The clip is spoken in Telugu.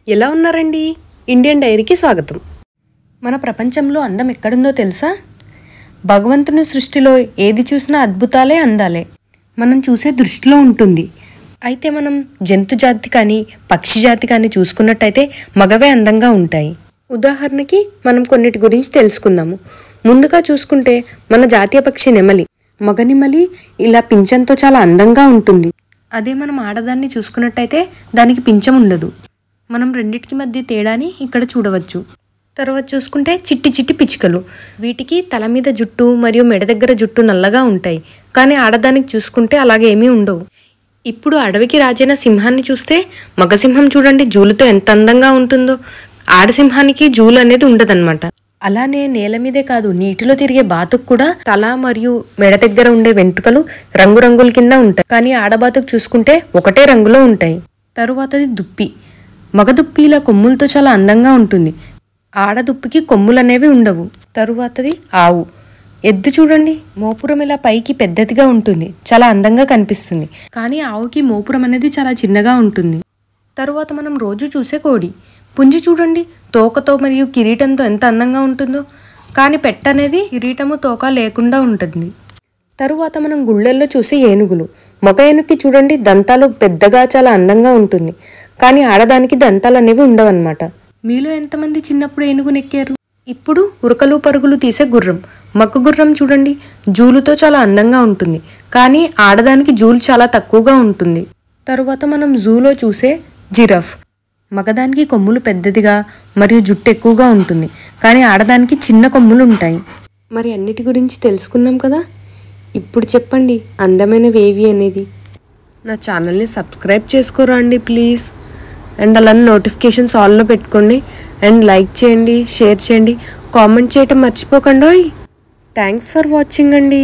ఎలా ఉన్నారండి? ఇండియన్ డైరీకి స్వాగతం. మన ప్రపంచంలో అందం ఎక్కడుందో తెలుసా? భగవంతుని సృష్టిలో ఏది చూసినా అద్భుతాలే అందాలే మనం చూసే దృష్టిలో ఉంటుంది. అయితే మనం జంతు జాతి కానీ పక్షి జాతి కానీ చూసుకున్నట్టయితే మగవే అందంగా ఉంటాయి. ఉదాహరణకి మనం కొన్నిటి గురించి తెలుసుకుందాము. ముందుగా చూసుకుంటే మన జాతీయ పక్షి నెమలి. మగ నెమలి ఇలా పింఛంతో చాలా అందంగా ఉంటుంది. అదే మనం ఆడదాన్ని చూసుకున్నట్టయితే దానికి పింఛం ఉండదు. మనం రెండిటికి మధ్య తేడాని ఇక్కడ చూడవచ్చు. తర్వాత చూసుకుంటే చిట్టి చిట్టి పిచ్చుకలు. వీటికి తల మీద జుట్టు మరియు మెడ దగ్గర జుట్టు నల్లగా ఉంటాయి. కానీ ఆడదానికి చూసుకుంటే అలాగే ఏమీ ఉండవు. ఇప్పుడు అడవికి రాజైన సింహాన్ని చూస్తే మగసింహం చూడండి జూలుతో ఎంత అందంగా ఉంటుందో. ఆడసింహానికి జూలు అనేది ఉండదన్నమాట. అలానే నేల మీదే కాదు నీటిలో తిరిగే బాతుకు కూడా తల మరియు మెడ దగ్గర ఉండే వెంట్రుకలు రంగురంగుల కింద ఉంటాయి. కానీ ఆడబాతుకు చూసుకుంటే ఒకటే రంగులో ఉంటాయి. తరువాతది దుప్పి. మగ దుప్పి ఇలా కొమ్ములతో చాలా అందంగా ఉంటుంది. ఆడదుప్పికి కొమ్ములు అనేవి ఉండవు. తరువాతది ఆవు. ఎద్దు చూడండి మోపురం ఇలా పైకి పెద్దదిగా ఉంటుంది, చాలా అందంగా కనిపిస్తుంది. కానీ ఆవుకి మోపురం అనేది చాలా చిన్నగా ఉంటుంది. తరువాత మనం రోజు చూసే కోడి. పుంజి చూడండి తోకతో మరియు కిరీటంతో ఎంత అందంగా ఉంటుందో. కానీ పెట్ట అనేది కిరీటము తోక లేకుండా ఉంటుంది. తరువాత మనం గుళ్ళల్లో చూసే ఏనుగులు. మగ ఏనుగుకి చూడండి దంతాలు పెద్దగా చాలా అందంగా ఉంటుంది. కానీ ఆడదానికి దంతాలు అనేవి ఉండవన్నమాట. మీలో ఎంతమంది చిన్నప్పుడు ఏనుగు నెక్కారు? ఇప్పుడు ఉరకలు పరుగులు తీసే గుర్రం. మగ గుర్రం చూడండి జూలుతో చాలా అందంగా ఉంటుంది. కానీ ఆడదానికి జూలు చాలా తక్కువగా ఉంటుంది. తరువాత మనం జూలో చూసే జిరాఫ్. మగదానికి కొమ్ములు పెద్దదిగా మరియు జుట్టు ఎక్కువగా ఉంటుంది. కానీ ఆడదానికి చిన్న కొమ్ములు ఉంటాయి. మరి అన్నిటి గురించి తెలుసుకున్నాం కదా. ఇప్పుడు చెప్పండి అందమైనవి ఏవి అనేది. నా ఛానల్ని సబ్స్క్రైబ్ చేసుకోరా అండి ప్లీజ్. అండ్ అలానే నోటిఫికేషన్స్ ఆల్లో పెట్టుకోండి. అండ్ లైక్ చేయండి, షేర్ చేయండి, కామెంట్ చేయటం మర్చిపోకండి. థ్యాంక్స్ ఫర్ వాచింగ్ అండి.